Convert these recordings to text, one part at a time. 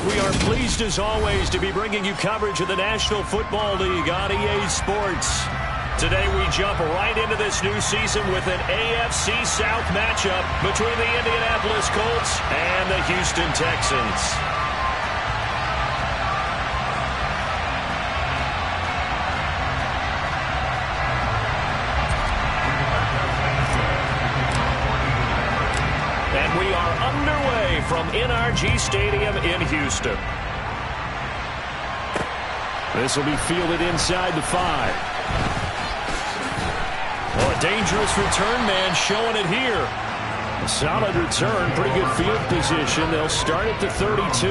We are pleased as always to be bringing you coverage of the National Football League on EA Sports. Today we jump right into this new season with an AFC South matchup between the Indianapolis Colts and the Houston Texans. And we are underway from NRG Stadium in Houston. This will be fielded inside the 5. Oh, a dangerous return man showing it here. A solid return, pretty good field position. They'll start at the 32.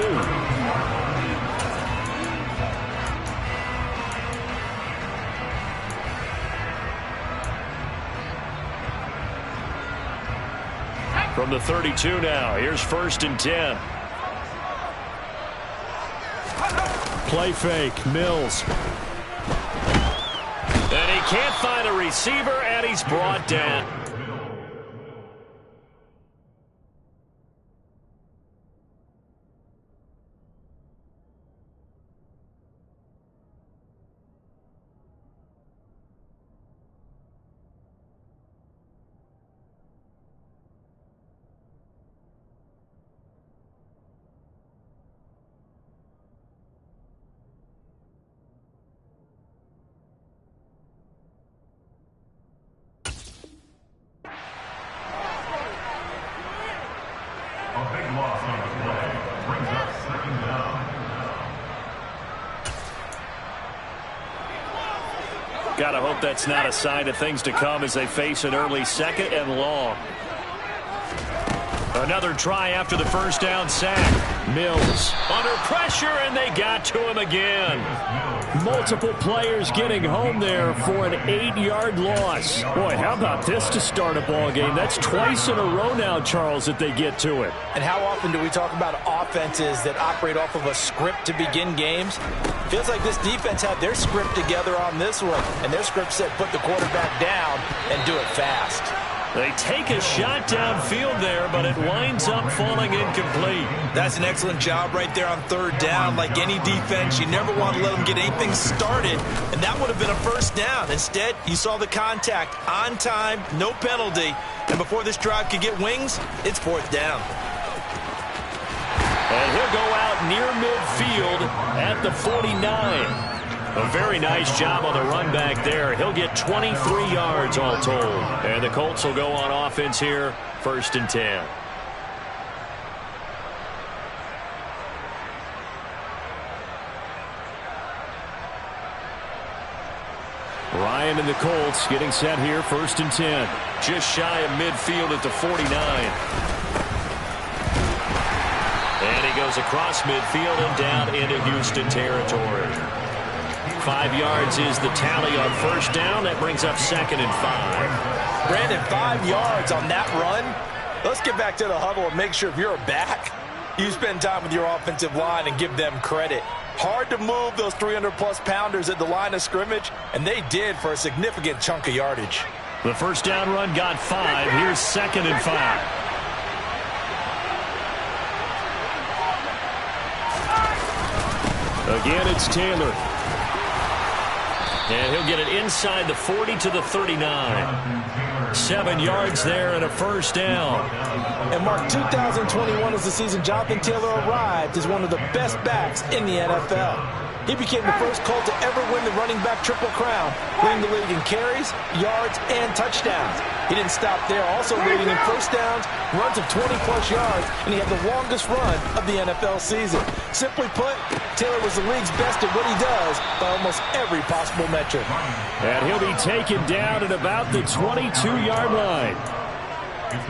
From the 32 now, here's 1st and 10. Play fake, Mills. And he can't find a receiver, and he's brought down. Gotta hope that's not a sign of things to come as they face an early 2nd and long. Another try after the first down sack. Mills under pressure, and they got to him again. Multiple players getting home there for an 8-yard loss. Boy, how about this to start a ball game? That's twice in a row now, Charles, that they get to it. And how often do we talk about offenses that operate off of a script to begin games? Feels like this defense had their script together on this one, and their script said put the quarterback down and do it fast. They take a shot downfield there, but it winds up falling incomplete. That's an excellent job right there on 3rd down. Like any defense, you never want to let them get anything started, and that would have been a 1st down. Instead, you saw the contact on time, no penalty, and before this drive could get wings, it's 4th down. And he'll go out near midfield at the 49. A very nice job on the run back there. He'll get 23 yards all told. And the Colts will go on offense here, 1st and 10. Ryan and the Colts getting set here, 1st and 10. Just shy of midfield at the 49. And he goes across midfield and down into Houston territory. 5 yards is the tally on 1st down. That brings up 2nd and 5. Brandon, 5 yards on that run. Let's get back to the huddle and make sure if you're a back, you spend time with your offensive line and give them credit. Hard to move those 300-plus pounders at the line of scrimmage, and they did for a significant chunk of yardage. The 1st down run got 5. Here's 2nd and 5. Again, it's Taylor. And he'll get it inside the 40 to the 39. 7 yards there and a 1st down. And Mark, 2021 is the season Jonathan Taylor arrived as one of the best backs in the NFL. He became the first Colt to ever win the running back triple crown, leading the league in carries, yards, and touchdowns. He didn't stop there, also leading in 1st downs, runs of 20-plus yards, and he had the longest run of the NFL season. Simply put, Taylor was the league's best at what he does by almost every possible metric. And he'll be taken down at about the 22-yard line.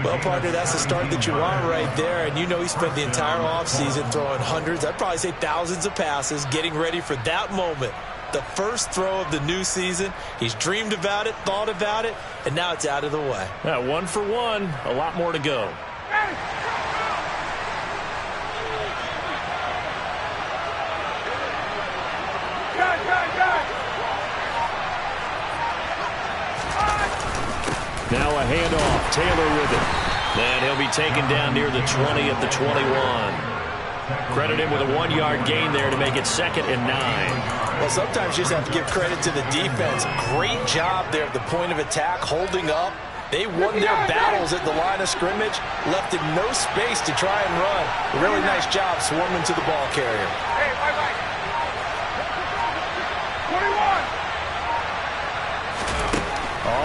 Well, partner, that's the start that you want right there. And you know he spent the entire offseason throwing hundreds, I'd probably say thousands of passes, getting ready for that moment. The first throw of the new season. He's dreamed about it, thought about it, and now it's out of the way. 1 for 1, a lot more to go. Now a handoff. Taylor with it. And he'll be taken down near the 20 at the 21. Credit him with a 1-yard gain there to make it 2nd and 9. Well, sometimes you just have to give credit to the defense. Great job there at the point of attack, holding up. They won their battles at the line of scrimmage, left him no space to try and run. A really nice job swarming to the ball carrier. Hey, bye-bye. 21.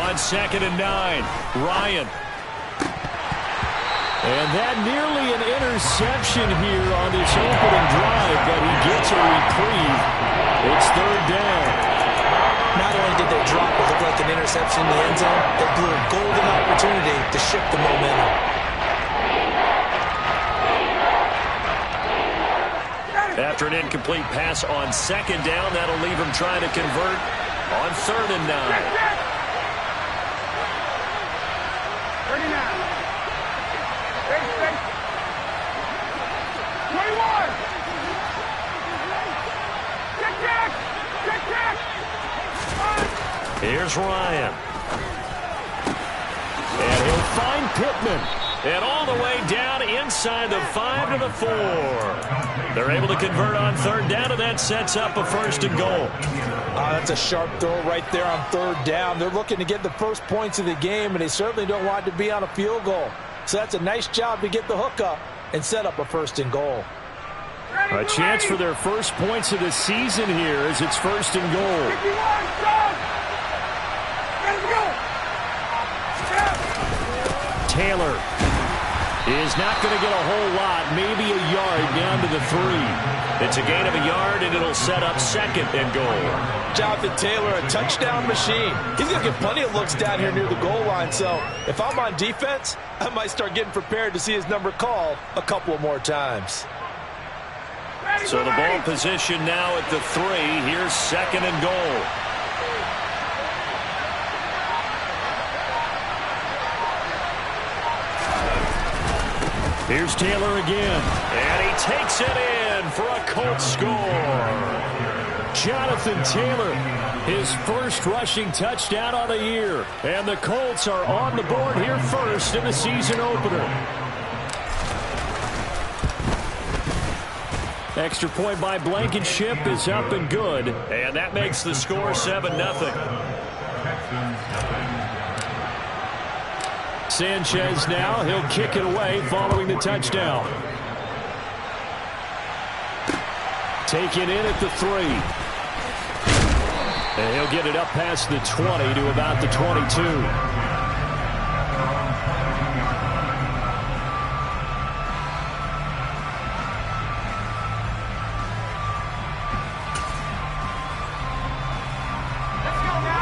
On 2nd and 9, Ryan. And that nearly an interception here on this opening drive, but he gets a reprieve. It's 3rd down. Not only did they drop what looked like an interception in the end zone, they blew a golden opportunity to shift the momentum. After an incomplete pass on 2nd down, that'll leave him trying to convert on 3rd and 9. 21. Here's Ryan. And he'll find Pittman. And all the way down inside the 5 to the 4. They're able to convert on 3rd down, and that sets up a 1st and goal. That's a sharp throw right there on 3rd down. They're looking to get the first points of the game, and they certainly don't want to be on a field goal. So that's a nice job to get the hook up and set up a 1st and goal. A chance for their first points of the season here as it's 1st and goal. 51, go! Taylor is not going to get a whole lot, maybe a yard down to the 3. It's a gain of a yard, and it'll set up 2nd and goal. Jonathan Taylor, a touchdown machine. He's going to get plenty of looks down here near the goal line, so if I'm on defense, I might start getting prepared to see his number called a couple of more times. So the ball position now at the 3. Here's 2nd and goal. Here's Taylor again, and he takes it in for a Colts score. Jonathan Taylor, his first rushing touchdown of the year, and the Colts are on the board here first in the season opener. Extra point by Blankenship is up and good, and that makes the score 7-0. Sanchez now, he'll kick it away following the touchdown. Taken in at the 3. And he'll get it up past the 20 to about the 22.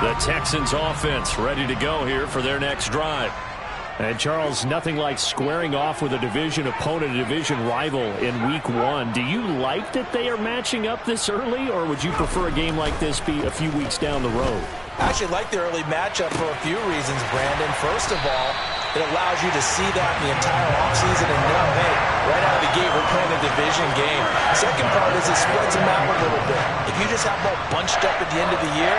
The Texans offense ready to go here for their next drive. And Charles, nothing like squaring off with a division opponent, a division rival in week 1. Do you like that they are matching up this early, or would you prefer a game like this be a few weeks down the road? I actually like the early matchup for a few reasons, Brandon. First of all, it allows you to see that in the entire offseason and know, hey, right out of the gate, we're playing a division game. Second part is it spreads them out a little bit. If you just have them all bunched up at the end of the year,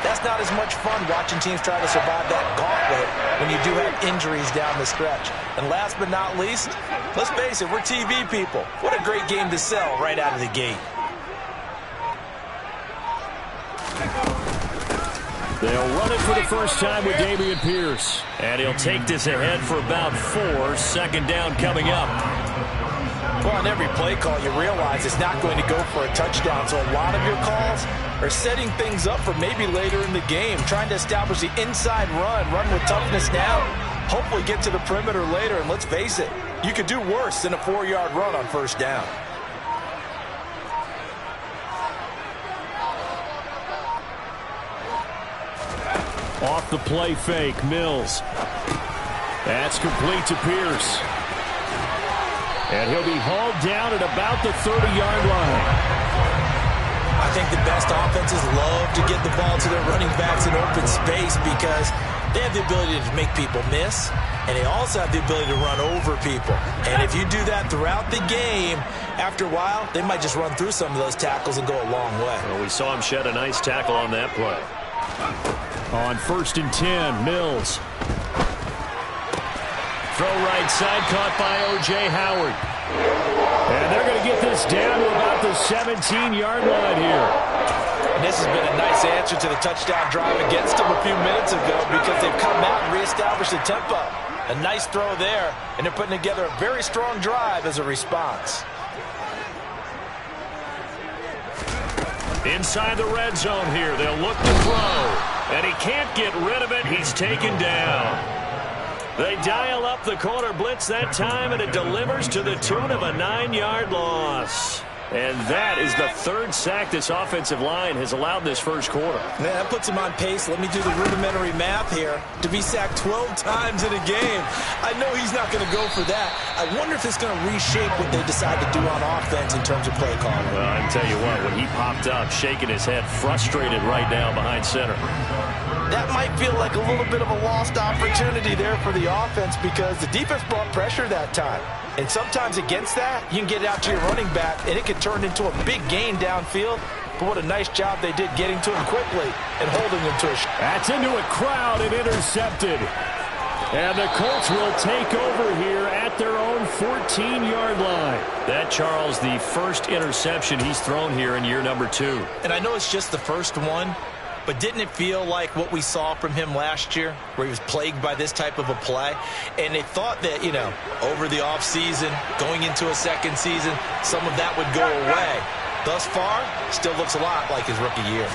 that's not as much fun watching teams try to survive that gauntlet when you do have injuries down the stretch. And last but not least, let's face it, we're TV people. What a great game to sell right out of the gate. They'll run it for the first time with Dameon Pierce. And he'll take this ahead for about 4. 2nd down coming up. Well, on every play call, you realize it's not going to go for a touchdown. So a lot of your calls are setting things up for maybe later in the game, trying to establish the inside run with toughness now, hopefully get to the perimeter later. And let's face it, you could do worse than a 4-yard run on 1st down. Off the play fake, Mills. That's complete to Pierce. And he'll be hauled down at about the 30-yard line. I think the best offenses love to get the ball to their running backs in open space because they have the ability to make people miss, and they also have the ability to run over people. And if you do that throughout the game, after a while, they might just run through some of those tackles and go a long way. Well, we saw him shed a nice tackle on that play. On 1st and 10, Mills. Throw right side, caught by O.J. Howard. And they're going to get this down to about the 17-yard line here. And this has been a nice answer to the touchdown drive against them a few minutes ago because they've come out and reestablished the tempo. A nice throw there, and they're putting together a very strong drive as a response. Inside the red zone here, they'll look to throw. And he can't get rid of it. He's taken down. They dial up the corner blitz that time, and it delivers to the tune of a 9-yard loss. And that is the third sack this offensive line has allowed this first quarter. Man, that puts him on pace. Let me do the rudimentary math here. To be sacked 12 times in a game. I know he's not going to go for that. I wonder if it's going to reshape what they decide to do on offense in terms of play calling. Well, I can tell you what, when he popped up, shaking his head, frustrated right now behind center. That might feel like a little bit of a lost opportunity there for the offense because the defense brought pressure that time. And sometimes against that, you can get it out to your running back, and it can turn into a big gain downfield. But what a nice job they did getting to him quickly and holding him to a shot. That's into a crowd and intercepted. And the Colts will take over here at their own 14-yard line. That, Charles, the first interception he's thrown here in year number 2. And I know it's just the first one, but didn't it feel like what we saw from him last year, where he was plagued by this type of a play? And they thought that, you know, over the offseason, going into a second season, some of that would go away. Thus far, still looks a lot like his rookie year.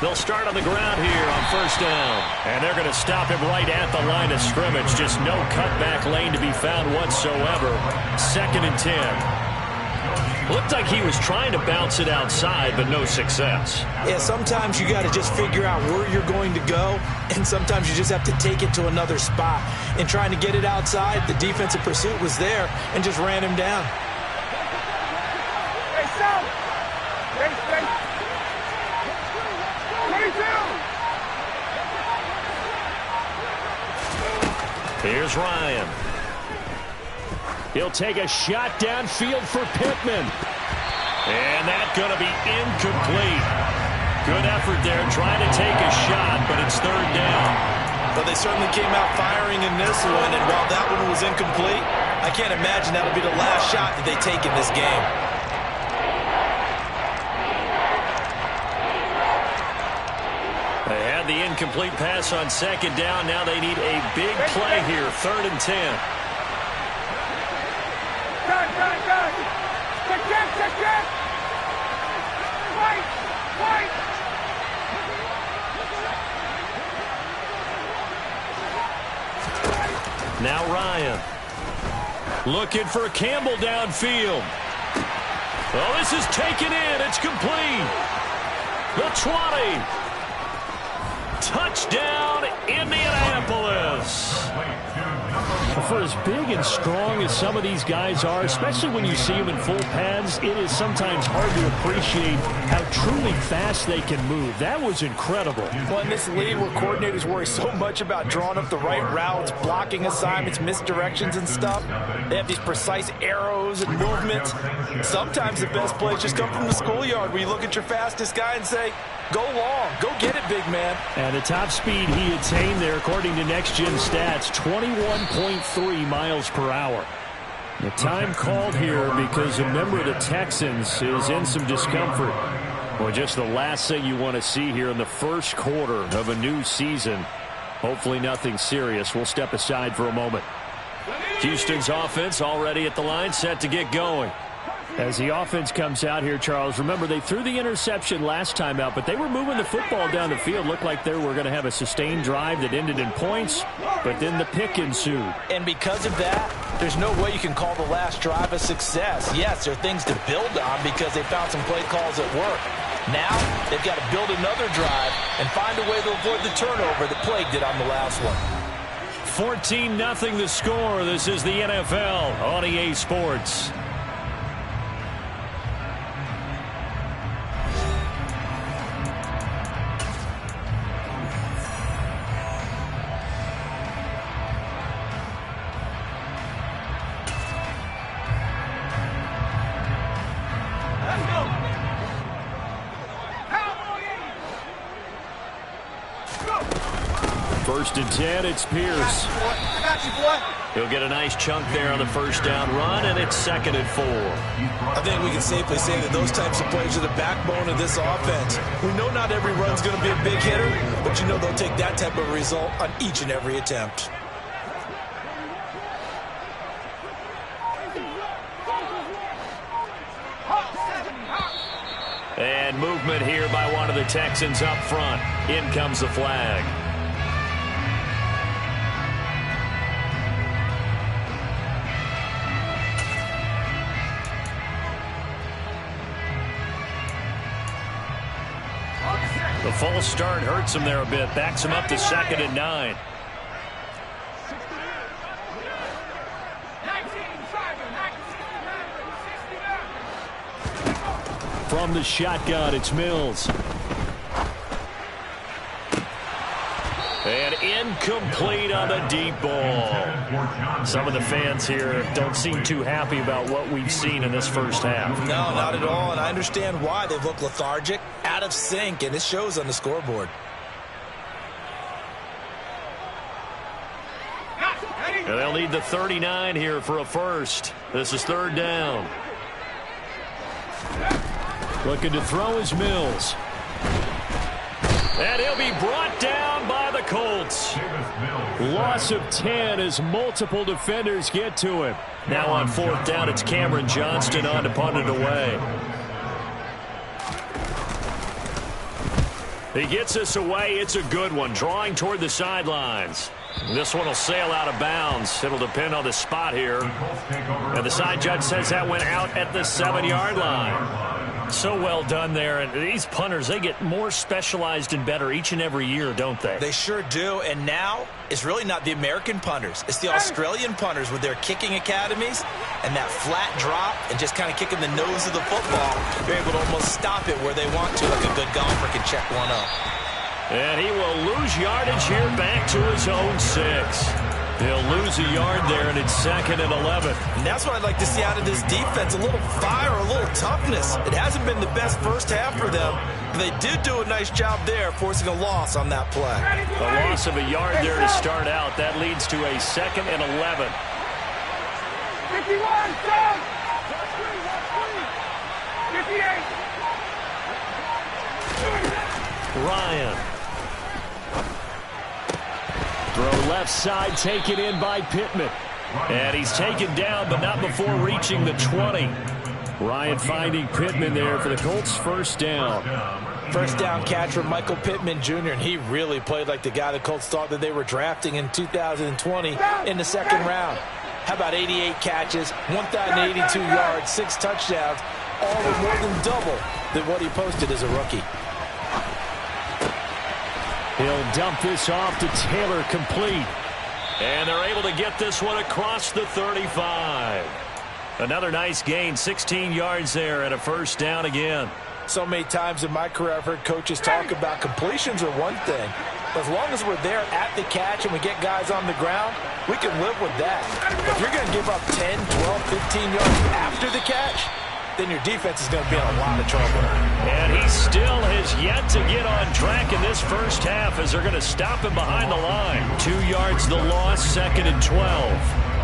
They'll start on the ground here on first down. And they're going to stop him right at the line of scrimmage. Just no cutback lane to be found whatsoever. 2nd and 10. Looked like he was trying to bounce it outside, but no success. Yeah, sometimes you got to just figure out where you're going to go, and sometimes you just have to take it to another spot. In trying to get it outside, the defensive pursuit was there and just ran him down. Hey, South! Hey, stay! 22! Here's Ryan. He'll take a shot downfield for Pittman. And that's going to be incomplete. Good effort there trying to take a shot, but it's 3rd down. But they certainly came out firing in this one, and while that one was incomplete, I can't imagine that'll be the last shot that they take in this game. They had the incomplete pass on 2nd down. Now they need a big play here, 3rd and 10. Check! Fight! Now Ryan. Looking for Campbell downfield. Oh, this is taken in. It's complete. The 20. Touchdown, Indianapolis. For as big and strong as some of these guys are, especially when you see them in full pads, it is sometimes hard to appreciate how truly fast they can move. That was incredible. Well, in this league where coordinators worry so much about drawing up the right routes, blocking assignments, misdirections and stuff, they have these precise arrows and movements. Sometimes the best plays just come from the schoolyard where you look at your fastest guy and say, go long, go get it, big man. And the top speed he attained there, according to Next Gen Stats, 21.3 miles per hour. The time called here because a member of the Texans is in some discomfort. Well, just the last thing you want to see here in the first quarter of a new season. Hopefully nothing serious. We'll step aside for a moment. Houston's offense already at the line, set to get going. As the offense comes out here, Charles, remember they threw the interception last time out, but they were moving the football down the field. Looked like they were going to have a sustained drive that ended in points, but then the pick ensued. And because of that, there's no way you can call the last drive a success. Yes, there are things to build on because they found some play calls at work. Now, they've got to build another drive and find a way to avoid the turnover that plagued it on the last one. 14-0 the score. This is the NFL on EA Sports. First and 10, it's Pierce. I got you, boy. He'll get a nice chunk there on the first down run, and it's 2nd and 4. I think we can safely say that those types of plays are the backbone of this offense. We know not every run's going to be a big hitter, but you know they'll take that type of result on each and every attempt. And movement here by one of the Texans up front. In comes the flag. The false start hurts him there a bit. Backs him up to 2nd and 9. From the shotgun, it's Mills. And incomplete on the deep ball. Some of the fans here don't seem too happy about what we've seen in this first half. No, not at all, and I understand why. They've looked lethargic, out of sync, and it shows on the scoreboard. And they'll need the 39 here for a first. This is 3rd down. Looking to throw is Mills. And he'll be brought down by the Colts. Loss of 10 as multiple defenders get to him. Now on 4th down, it's Cameron Johnston on to punt it away. He gets us away. It's a good one, drawing toward the sidelines. This one will sail out of bounds. It'll depend on the spot here. And the side judge says that went out at the 7-yard line. So well done there. And these punters, they get more specialized and better each and every year, don't they? They sure do. And now it's really not the American punters. It's the Australian punters with their kicking academies and that flat drop and just kind of kicking the nose of the football. They're able to almost stop it where they want to, like a good golfer can check one up. And he will lose yardage here back to his own 6. He'll lose a yard there, and it's 2nd and 11. And that's what I'd like to see out of this defense, a little fire, a little toughness. It hasn't been the best first half for them, but they did do a nice job there, forcing a loss on that play. A loss of a yard there to start out. That leads to a 2nd and 11. 51, 58. Ryan. Throw left side, taken in by Pittman. And he's taken down, but not before reaching the 20. Ryan finding Pittman there for the Colts' first down. First down catch from Michael Pittman Jr., and he really played like the guy the Colts thought that they were drafting in 2020 in the 2nd round. How about 88 catches, 1,082 yards, 6 touchdowns, all with more than double than what he posted as a rookie. He'll dump this off to Taylor, complete. And they're able to get this one across the 35. Another nice gain, 16 yards there and a first down again. So many times in my career I've heard coaches talk about completions are one thing. But as long as we're there at the catch and we get guys on the ground, we can live with that. If you're going to give up 10, 12, 15 yards after the catch, then your defense is going to be in a lot of trouble. And he still has yet to get on track in this first half as they're going to stop him behind the line. 2 yards the loss, 2nd and 12.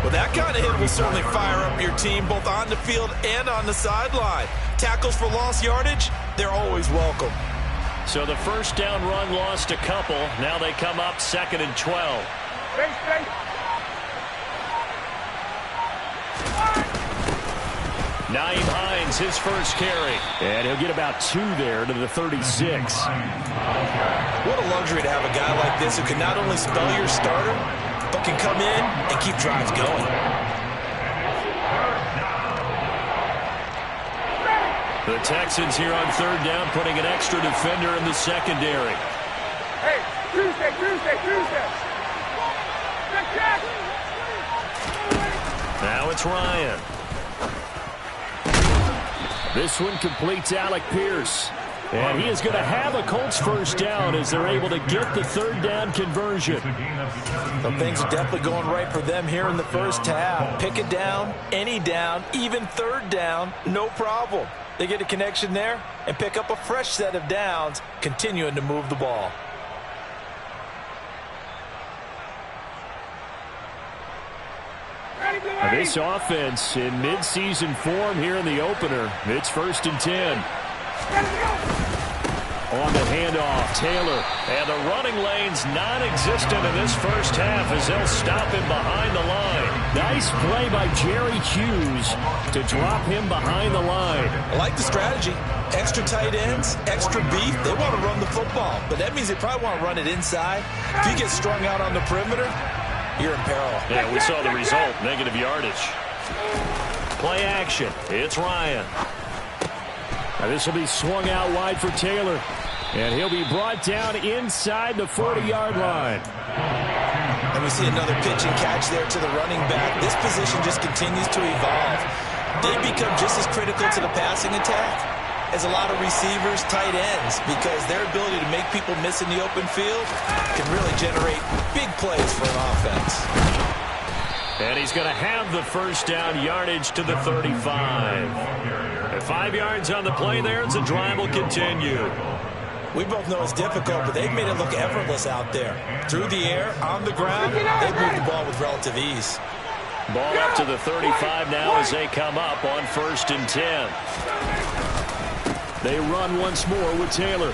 Well, that kind of hit will certainly fire up your team both on the field and on the sideline. Tackles for lost yardage, they're always welcome. So the first down run lost a couple. Now they come up 2nd and 12. Nyheim Hines, his first carry. And he'll get about 2 there to the 36. What a luxury to have a guy like this who can not only spell your starter, but can come in and keep drives going. The Texans here on 3rd down, putting an extra defender in the secondary. Hey, Tuesday. Now it's Ryan. This one completes Alec Pierce. And he is going to have a Colts first down as they're able to get the 3rd down conversion. Some things are definitely going right for them here in the first half. Pick it down, any down, even 3rd down, no problem. They get a connection there and pick up a fresh set of downs, continuing to move the ball. This offense in mid-season form here in the opener. It's 1st and 10. On the handoff, Taylor. And the running lane's non-existent in this first half as they'll stop him behind the line. Nice play by Jerry Hughes to drop him behind the line. I like the strategy. Extra tight ends, extra beef. They want to run the football, but that means they probably want to run it inside. If you get strung out on the perimeter, you're in peril. Yeah, we saw the result, negative yardage. Play action. It's Ryan. Now this will be swung out wide for Taylor. And he'll be brought down inside the 40-yard line. And we see another pitch and catch there to the running back. This position just continues to evolve. They become just as critical to the passing attack as a lot of receivers, tight ends, because their ability to make people miss in the open field can really generate big plays for an offense. And he's going to have the first down, yardage to the 35. And 5 yards on the play there as the drive will continue. We both know it's difficult, but they've made it look effortless out there. Through the air, on the ground, they've moved the ball with relative ease. Ball up to the 35 now as they come up on 1st and 10. They run once more with Taylor.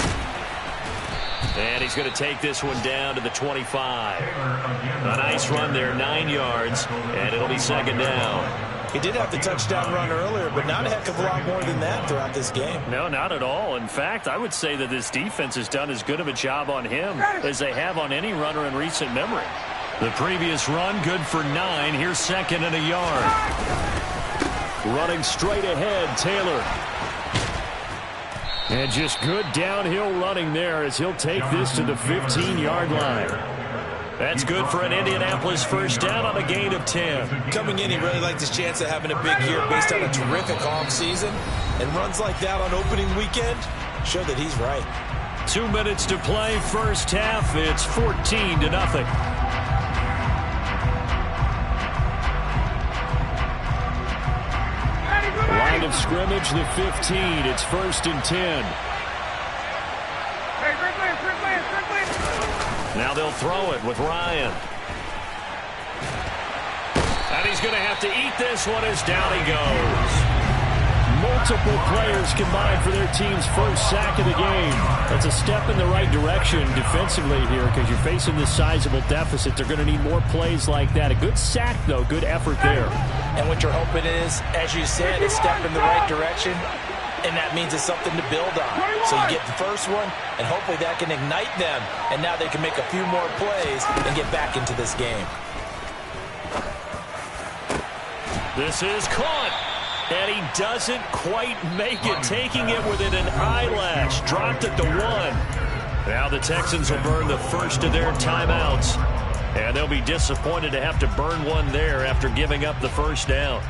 And he's going to take this one down to the 25. A nice run there, 9 yards, and it'll be 2nd down. He did have the touchdown run earlier, but not a heck of a lot more than that throughout this game. No, not at all. In fact, I would say that this defense has done as good of a job on him as they have on any runner in recent memory. The previous run, good for 9. Here's 2nd and a yard. Running straight ahead, Taylor. And just good downhill running there as he'll take this to the 15-yard line. That's good for an Indianapolis first down on a gain of 10. Coming in, he really liked his chance of having a big year based on a terrific offseason. And runs like that on opening weekend show that he's right. 2 minutes to play, first half. It's 14-0. Line of scrimmage, the 15. It's 1st and 10. Now they'll throw it with Ryan. And he's going to have to eat this one as down he goes. Multiple players combined for their team's first sack of the game. That's a step in the right direction defensively here because you're facing this sizable deficit. They're going to need more plays like that. A good sack, though. Good effort there. And what you're hoping is, as you said, a step in the right direction. And that means it's something to build on. So you get the first one, and hopefully that can ignite them. And now they can make a few more plays and get back into this game. This is caught. And he doesn't quite make it, taking it within an eyelash. Dropped at the 1. Now the Texans will burn the first of their timeouts. And they'll be disappointed to have to burn one there after giving up the first down.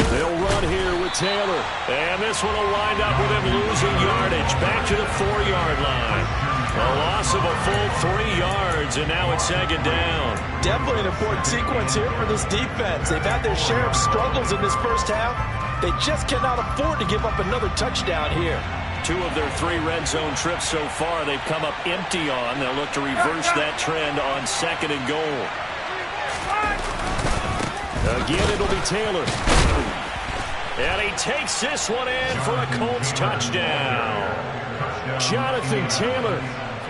They'll run here with Taylor. And this one will wind up with him losing yardage. Back to the 4-yard line. A loss of a full 3 yards, and now it's 2nd down. Definitely an important sequence here for this defense. They've had their share of struggles in this first half. They just cannot afford to give up another touchdown here. 2 of their 3 red zone trips so far they've come up empty on. They'll look to reverse that trend on 2nd and goal. Again, it'll be Taylor. And he takes this one in for a Colts touchdown. Jonathan Taylor,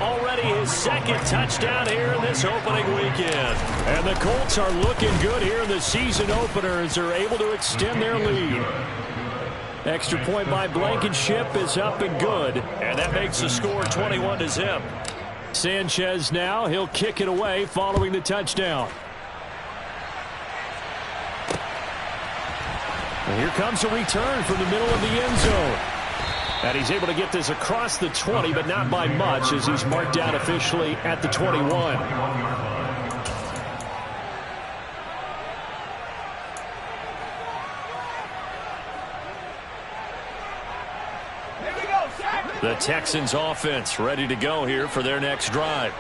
already his 2nd touchdown here in this opening weekend. And the Colts are looking good here in the season opener as they're able to extend their lead. Extra point by Blankenship is up and good. And that makes the score 21-0. Sanchez now, he'll kick it away following the touchdown. And here comes a return from the middle of the end zone. And he's able to get this across the 20, but not by much as he's marked down officially at the 21. The Texans offense ready to go here for their next drive.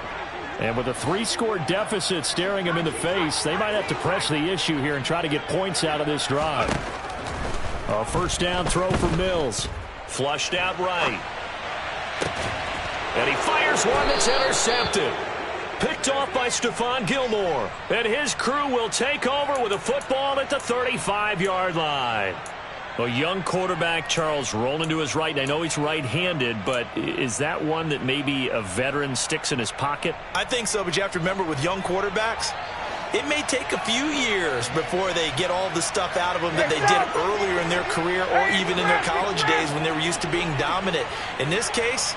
And with a 3-score deficit staring them in the face, they might have to press the issue here and try to get points out of this drive. A first down throw for Mills. Flushed out right. And he fires one that's intercepted. Picked off by Stephon Gilmore. And his crew will take over with a football at the 35-yard line. A young quarterback, Charles, rolling to his right. I know he's right-handed, but is that one that maybe a veteran sticks in his pocket? I think so, but you have to remember with young quarterbacks, it may take a few years before they get all the stuff out of them that they did earlier in their career or even in their college days when they were used to being dominant. In this case,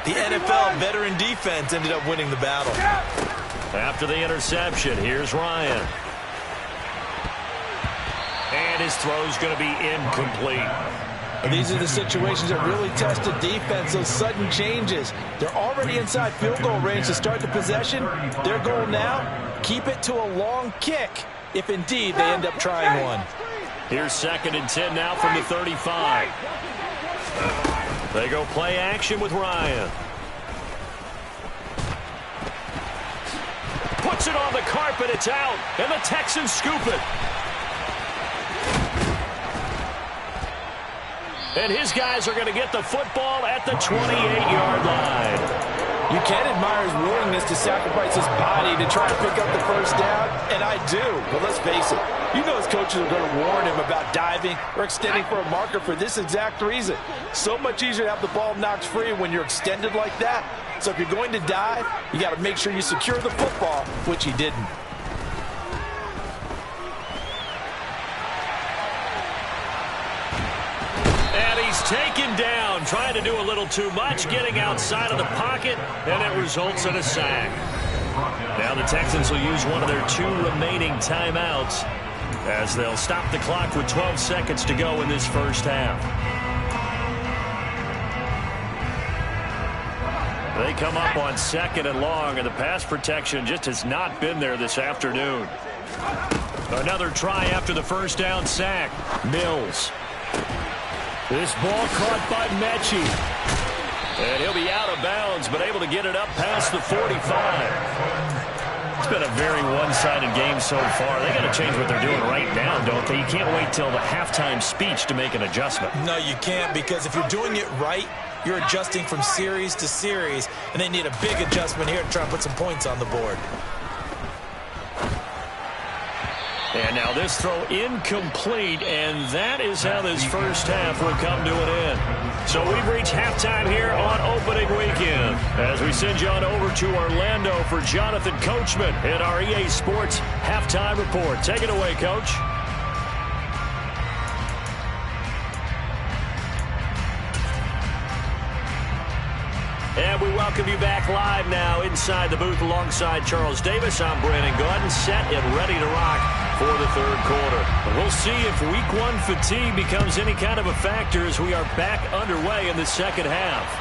the NFL veteran defense ended up winning the battle. After the interception, here's Ryan. And his throw's going to be incomplete. These are the situations that really test the defense, those sudden changes. They're already inside field goal range to start the possession. Their goal now, keep it to a long kick, if indeed they end up trying one. Here's 2nd and 10 now from the 35. They go play action with Ryan. Puts it on the carpet, it's out, and the Texans scoop it. And his guys are going to get the football at the 28-yard line. You can admire his willingness to sacrifice his body to try to pick up the first down, and I do. But let's face it, you know his coaches are going to warn him about diving or extending for a marker for this exact reason. So much easier to have the ball knocked free when you're extended like that. So if you're going to dive, you got to make sure you secure the football, which he didn't. Taken down, trying to do a little too much, getting outside of the pocket, and it results in a sack. Now the Texans will use one of their 2 remaining timeouts as they'll stop the clock with 12 seconds to go in this first half. They come up on 2nd and long, and the pass protection just has not been there this afternoon. Another try after the first down sack. Mills. This ball caught by Mechie. And he'll be out of bounds, but able to get it up past the 45. It's been a very one-sided game so far. They got to change what they're doing right now, don't they? You can't wait till the halftime speech to make an adjustment. No, you can't, because if you're doing it right, you're adjusting from series to series, and they need a big adjustment here to try and put some points on the board. And now this throw incomplete, and that is how this first half will come to an end. So we've reached halftime here on opening weekend as we send you on over to Orlando for Jonathan Coachman in our EA Sports Halftime Report. Take it away, Coach. And we welcome you back live now inside the booth alongside Charles Davis. I'm Brandon Gaudin, set and ready to rock for the third quarter. And we'll see if week 1 fatigue becomes any kind of a factor as we are back underway in the second half.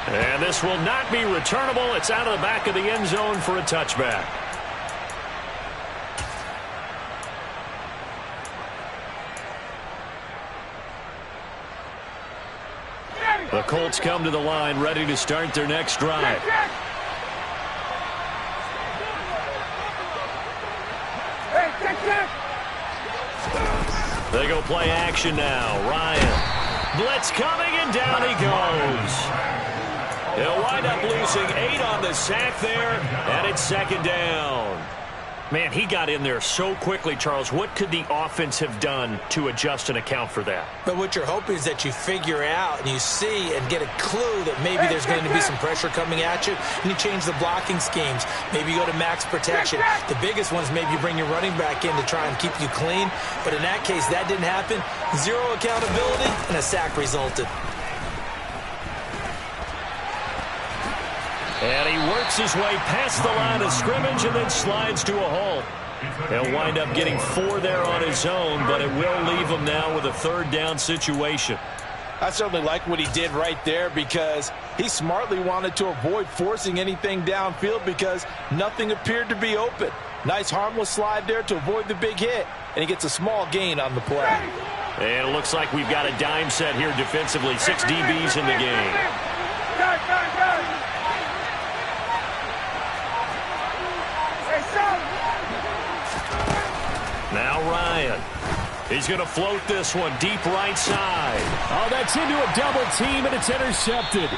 And this will not be returnable. It's out of the back of the end zone for a touchback. The Colts come to the line, ready to start their next drive. They go play action now. Ryan. Blitz coming, and down he goes. He'll wind up losing 8 on the sack there, and it's 2nd down. Man, he got in there so quickly, Charles. What could the offense have done to adjust and account for that? But what you're hoping is that you figure out and you see and get a clue that maybe there's going to be some pressure coming at you, and you change the blocking schemes. Maybe you go to max protection. The biggest ones, maybe you bring your running back in to try and keep you clean. But in that case, that didn't happen. 0 accountability, and a sack resulted. And he works his way past the line of scrimmage and then slides to a halt. He'll wind up getting 4 there on his own, but it will leave him now with a 3rd down situation. I certainly like what he did right there because he smartly wanted to avoid forcing anything downfield because nothing appeared to be open. Nice harmless slide there to avoid the big hit, and he gets a small gain on the play. And it looks like we've got a dime set here defensively. 6 DBs in the game. Now Ryan. He's going to float this one deep right side. Oh, that's into a double team, and it's intercepted.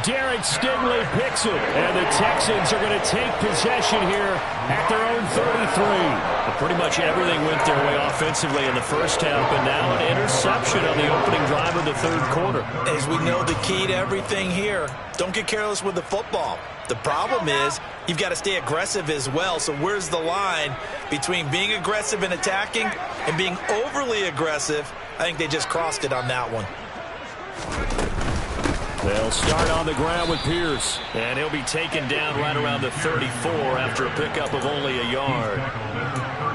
Derek Stingley picks it, and the Texans are going to take possession here at their own 33. Well, pretty much everything went their way offensively in the first half, but now an interception on the opening drive of the third quarter. As we know, the key to everything here, don't get careless with the football. The problem is you've got to stay aggressive as well. So where's the line between being aggressive and attacking and being overly aggressive? I think they just crossed it on that one. They'll start on the ground with Pierce. And he'll be taken down right around the 34 after a pickup of only a yard.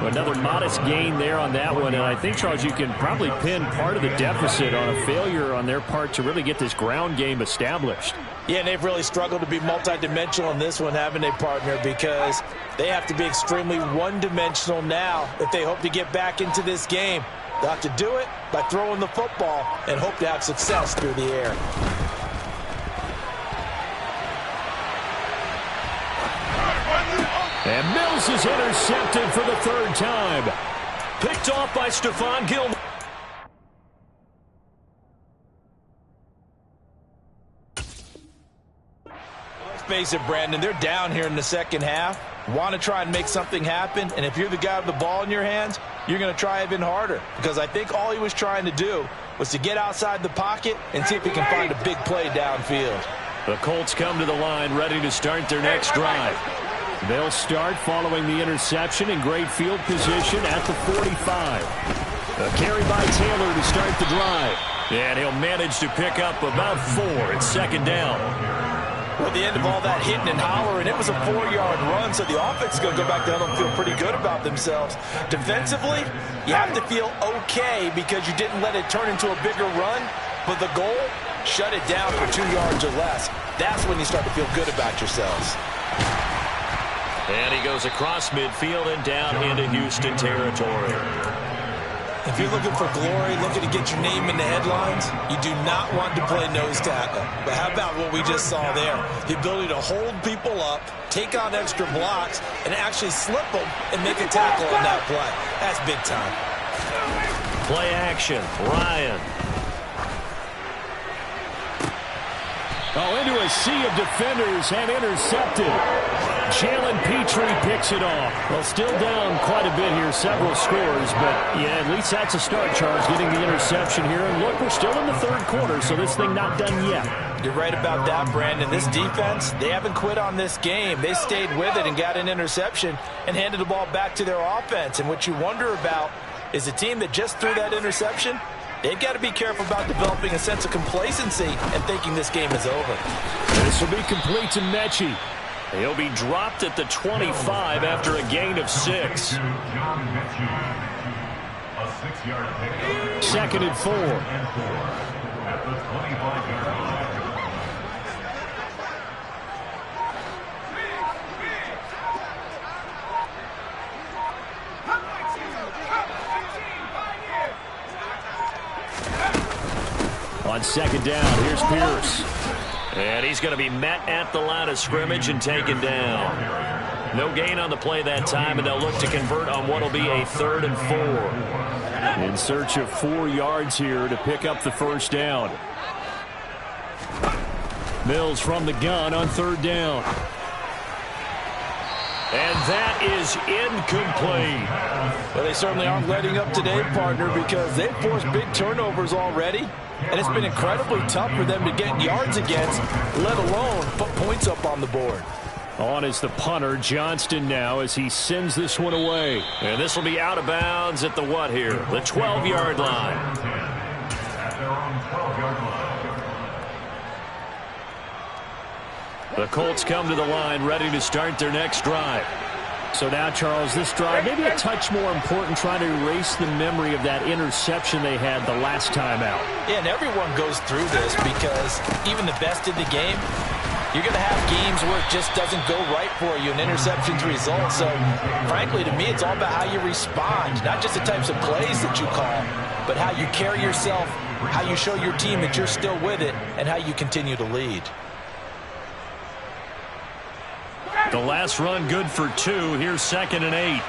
Another modest gain there on that one. And I think, Charles, you can probably pin part of the deficit on a failure on their part to really get this ground game established. Yeah, and they've really struggled to be multidimensional in this one, haven't they, partner? Because they have to be extremely one-dimensional now if they hope to get back into this game. They'll have to do it by throwing the football and hope to have success through the air. And Mills is intercepted for the third time. Picked off by Stephon Gilmore. Let's face it, Brandon, they're down here in the second half. Want to try and make something happen, and if you're the guy with the ball in your hands, you're going to try even harder. Because I think all he was trying to do was to get outside the pocket and see if he can find a big play downfield. The Colts come to the line ready to start their next drive. They'll start following the interception in great field position at the 45. A carry by Taylor to start the drive. And he'll manage to pick up about 4 at second down. Well, at the end of all that hitting and hollering, it was a 4-yard run, so the offense is going to go back down and feel pretty good about themselves. Defensively, you have to feel okay because you didn't let it turn into a bigger run, but the goal, shut it down for 2 yards or less. That's when you start to feel good about yourselves. And he goes across midfield and down into Houston territory. If you're looking for glory, looking to get your name in the headlines, you do not want to play nose tackle. But how about what we just saw there? The ability to hold people up, take on extra blocks, and actually slip them and make a tackle on that play. That's big time. Play action. Ryan. Oh, into a sea of defenders and intercepted. Jalen Petrie picks it off. Well, still down quite a bit here, several scores, but yeah, at least that's a start, Charles, getting the interception here. And look, we're still in the third quarter, so this thing not done yet. You're right about that, Brandon. This defense, they haven't quit on this game. They stayed with it and got an interception and handed the ball back to their offense. And what you wonder about is a team that just threw that interception, they've got to be careful about developing a sense of complacency and thinking this game is over. This will be complete to Mechie. He'll be dropped at the 25 after a gain of 6. 2nd and 4. On 2nd down, here's Pierce. And he's going to be met at the line of scrimmage and taken down. No gain on the play that time, and they'll look to convert on what will be a 3rd and 4. In search of 4 yards here to pick up the first down. Mills from the gun on 3rd down. And that is incomplete. Well, they certainly aren't letting up today, partner, because they've forced big turnovers already. And it's been incredibly tough for them to get yards against, let alone put points up on the board. On is the punter, Johnston, now as he sends this one away. And this will be out of bounds at the what here? The 12-yard line. The Colts come to the line ready to start their next drive. So now, Charles, this drive maybe a touch more important, trying to erase the memory of that interception they had the last time out. Yeah, and everyone goes through this because even the best in the game, you're going to have games where it just doesn't go right for you, and interceptions result. So, frankly, to me, it's all about how you respond, not just the types of plays that you call, but how you carry yourself, how you show your team that you're still with it, and how you continue to lead. The last run good for 2. Here's 2nd and 8.